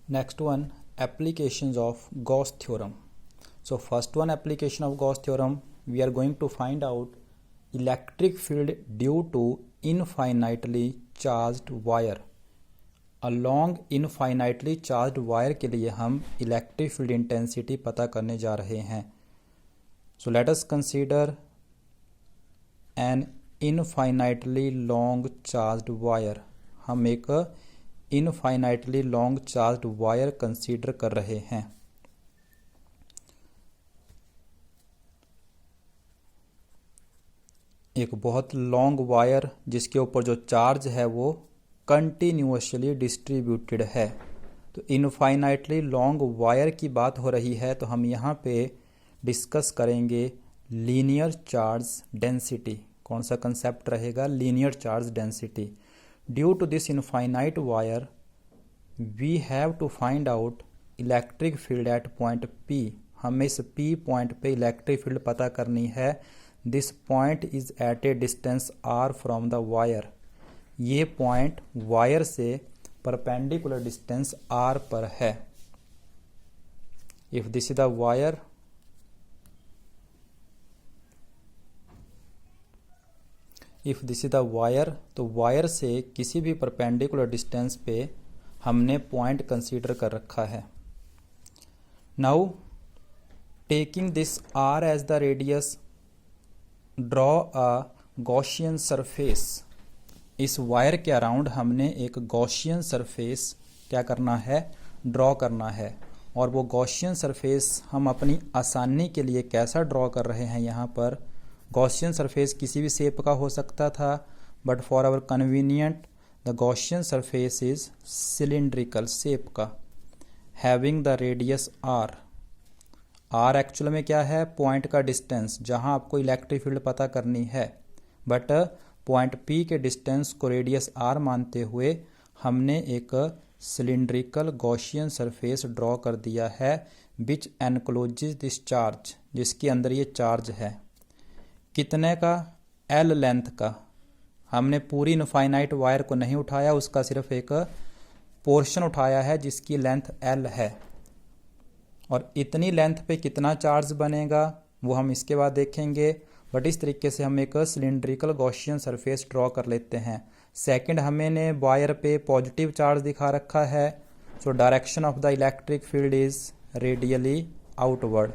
Next one, applications of Gauss theorem. So first one application of Gauss theorem, we are going to find out electric field due to infinitely charged wire. Along infinitely charged wire के लिए हम electric field intensity पता करने जा रहे हैं. So let us consider an infinitely long charged wire. हम एक infinitely long charged wire consider कर रहे हैं. एक बहुत लॉन्ग वायर जिसके ऊपर जो चार्ज है वो कंटिन्यूअसली डिस्ट्रीब्यूटेड है. तो इनफाइनाइटली लॉन्ग वायर की बात हो रही है तो हम यहाँ पे डिस्कस करेंगे लीनियर चार्ज डेंसिटी. कौन सा कंसेप्ट रहेगा? Linear charge density. Due to this infinite wire, we have to find out electric field at point P. हमें इस P पॉइंट पे इलेक्ट्रिक फील्ड पता करनी है. This point is at a distance r from the wire. ये point wire से perpendicular distance r पर है. If this is the wire, if this is the wire, तो वायर से किसी भी परपेंडिकुलर डिस्टेंस पे हमने पॉइंट कंसीडर कर रखा है. Now taking this R as the radius, draw a Gaussian surface. इस वायर के अराउंड हमने एक गॉसियन सरफेस क्या करना है? ड्रॉ करना है. और वो गॉसियन सरफेस हम अपनी आसानी के लिए कैसा ड्रॉ कर रहे हैं? यहाँ पर गॉसियन सरफेस किसी भी शेप का हो सकता था, but for our convenient the Gaussian surface is cylindrical shape का, having the radius R. R actual में क्या है? पॉइंट का डिस्टेंस जहां आपको इलेक्ट्रिक फील्ड पता करनी है. बट पॉइंट पी के डिस्टेंस को रेडियस आर मानते हुए हमने एक सिलिंड्रिकल गॉसियन सरफेस ड्रॉ कर दिया है, विच एनक्लोजेस दिस चार्ज, जिसके अंदर ये चार्ज है. कितने का? एल लेंथ का. हमने पूरी इनफाइनाइट वायर को नहीं उठाया, उसका सिर्फ एक पोर्शन उठाया है जिसकी लेंथ एल है. और इतनी लेंथ पे कितना चार्ज बनेगा वो हम इसके बाद देखेंगे. बट इस तरीके से हम एक सिलिंड्रिकल गॉसियन सरफेस ड्रॉ कर लेते हैं. सेकंड, हमने वायर पे पॉजिटिव चार्ज दिखा रखा है. So direction of the electric field is radially outward.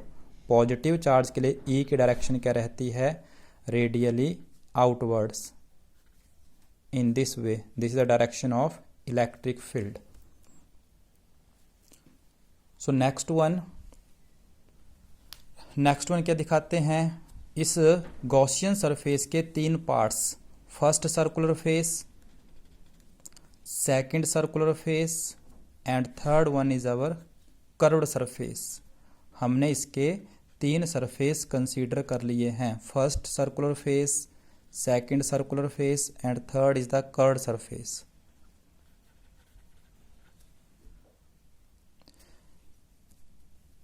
Positive charge के लिए ई की डायरेक्शन क्या रहती है? Radially outwards. In this way this is the direction of electric field. So next one क्या दिखाते हैं? इस गॉसियन सरफेस के 3 parts. First circular face, second circular face and third one is our curved surface. हमने इसके 3 surface consider कर लिए हैं. First circular face, second circular face and third is the curved surface.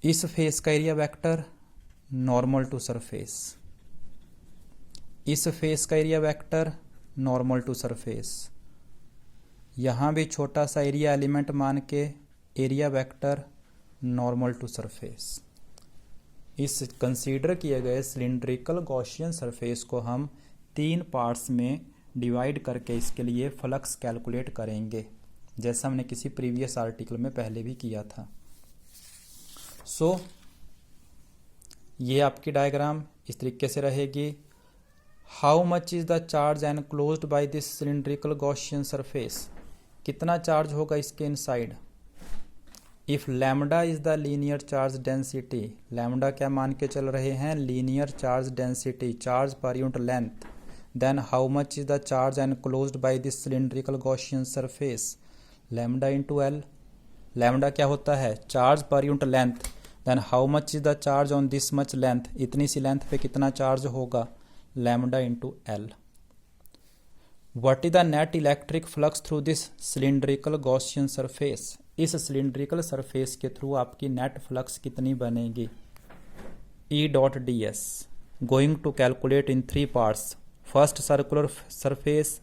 इस फेस का area vector normal to surface. इस face का area vector normal to surface. यहां भी छोटा सा एरिया एलिमेंट मान के area vector normal to surface. इस कंसीडर किए गए सिलिंड्रिकल गॉसियन सरफेस को हम 3 पार्ट्स में डिवाइड करके इसके लिए फ्लक्स कैलकुलेट करेंगे, जैसा हमने किसी प्रीवियस आर्टिकल में पहले भी किया था. सो ये आपकी डायग्राम इस तरीके से रहेगी. How much is the charge enclosed by this cylindrical Gaussian surface. कितना चार्ज होगा इसके inside? If lambda is the linear charge density, lambda क्या मान के चल रहे हैं? Linear charge density, charge per unit length. Then how much is the charge enclosed by this cylindrical Gaussian surface? Lambda into L. Lambda क्या होता है? Charge per unit length. Then how much is the charge on this much length, इतनी सी length पे कितना charge होगा? Lambda into L. What is the net electric flux through this cylindrical Gaussian surface. इस cylindrical surface के through आपकी net flux कितनी बनेगी? E dot D S. Going to calculate in 3 parts. First circular surface,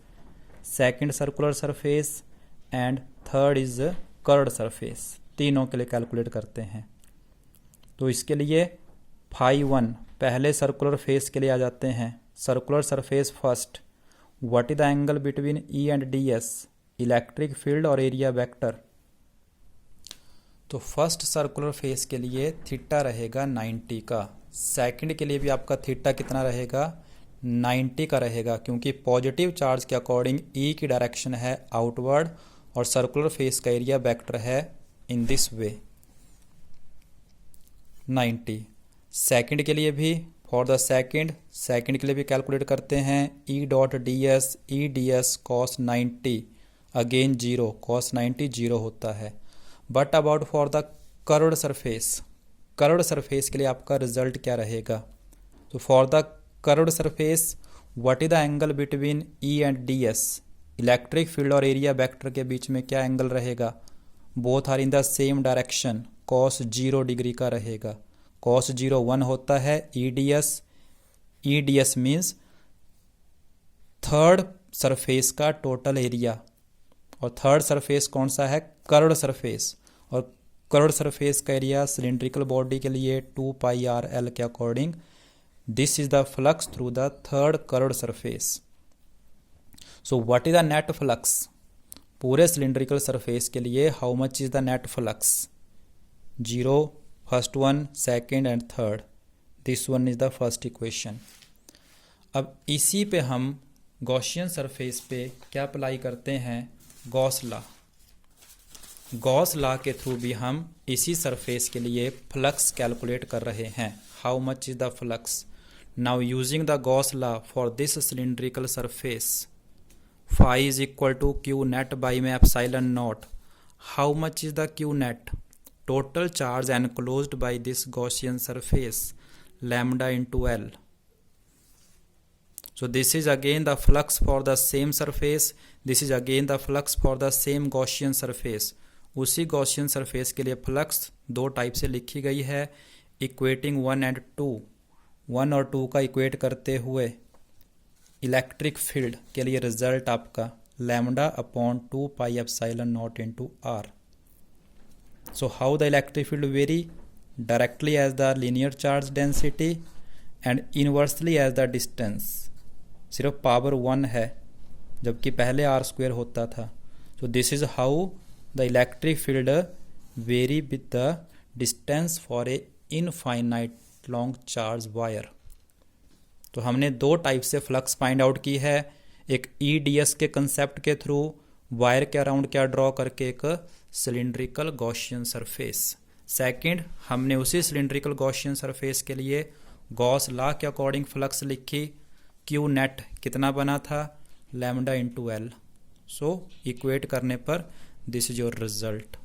second circular surface and third is curved surface. तीनों के लिए calculate करते हैं। तो इसके लिए फाई 1 पहले सर्कुलर फेस के लिए आ जाते हैं। Circular surface first, what is the angle between E and D S, electric field और एरिया वेक्टर। तो फर्स्ट सर्कुलर फेस के लिए थीटा रहेगा 90 का, सेकंड के लिए भी आपका थीटा कितना रहेगा 90 का रहेगा, क्योंकि पॉजिटिव चार्ज के अकॉर्डिंग ई की डायरेक्शन है आउटवर्ड और सर्कुलर फेस का एरिया वेक्टर है इन दिस वे 90। सेकंड के लिए भी फॉर द सेकंड के लिए भी कैलकुलेट करते हैं E dot D S cos 90 again zero, cos 90 zero होता है। But about for the curved surface, curved surface के लिए आपका रिजल्ट क्या रहेगा। तो for the curved surface what is the angle between E and D S, electric field और area vector के बीच में क्या एंगल रहेगा, both are in the same direction, cos 0 degree का रहेगा। कॉस 0 1 होता है। E D S means third surface का टोटल एरिया, और थर्ड सरफेस कौन सा है कर्व्ड सरफेस, और कर्व्ड सरफेस का एरिया सिलिंड्रिकल बॉडी के लिए 2 पाई आर एल के according this is the flux through the third curved surface. So what is the net flux पूरे सिलिंड्रिकल सरफेस के लिए, how much is the net flux 0, first one, second and third, this one is the first equation. अब इसी पे हम Gaussian surface पे क्या apply करते हैं, गॉस लॉ। गॉस लॉ के थ्रू भी हम इसी सरफेस के लिए फ्लक्स कैलकुलेट कर रहे हैं, how much is the flux. Now using the Gauss law for this cylindrical surface, phi is equal to Q net by में epsilon naught. How much is the Q net, total charge enclosed by this Gaussian surface, lambda into L. So this is again the flux for the same surface, this is again the flux for the same Gaussian surface। उसी Gaussian surface के लिए flux दो type से लिखी गई है, equating 1 and 2, 1 और 2 का इक्वेट करते हुए इलेक्ट्रिक फील्ड के लिए रिजल्ट आपका lambda upon 2 pi epsilon naught into R. So how the electric field vary, directly as the linear charge density and inversely as the distance. सिर्फ पावर 1 है जबकि पहले आर स्क्वेयर होता था। तो this is how the electric field vary with the distance for a infinite long charge wire. तो हमने दो टाइप से फ्लक्स फाइंड आउट की है, एक ई डी एस के कंसेप्ट के थ्रू वायर के अराउंड क्या ड्रॉ करके एक सिलिंड्रिकल गॉसियन सरफेस। सेकंड हमने उसी सिलिंड्रिकल गॉसियन सरफेस के लिए गॉस लॉ के अकॉर्डिंग फ्लक्स लिखी, क्यू नेट कितना बना था लैम्डा इंटू एल। सो इक्वेट करने पर दिस इज योर रिजल्ट।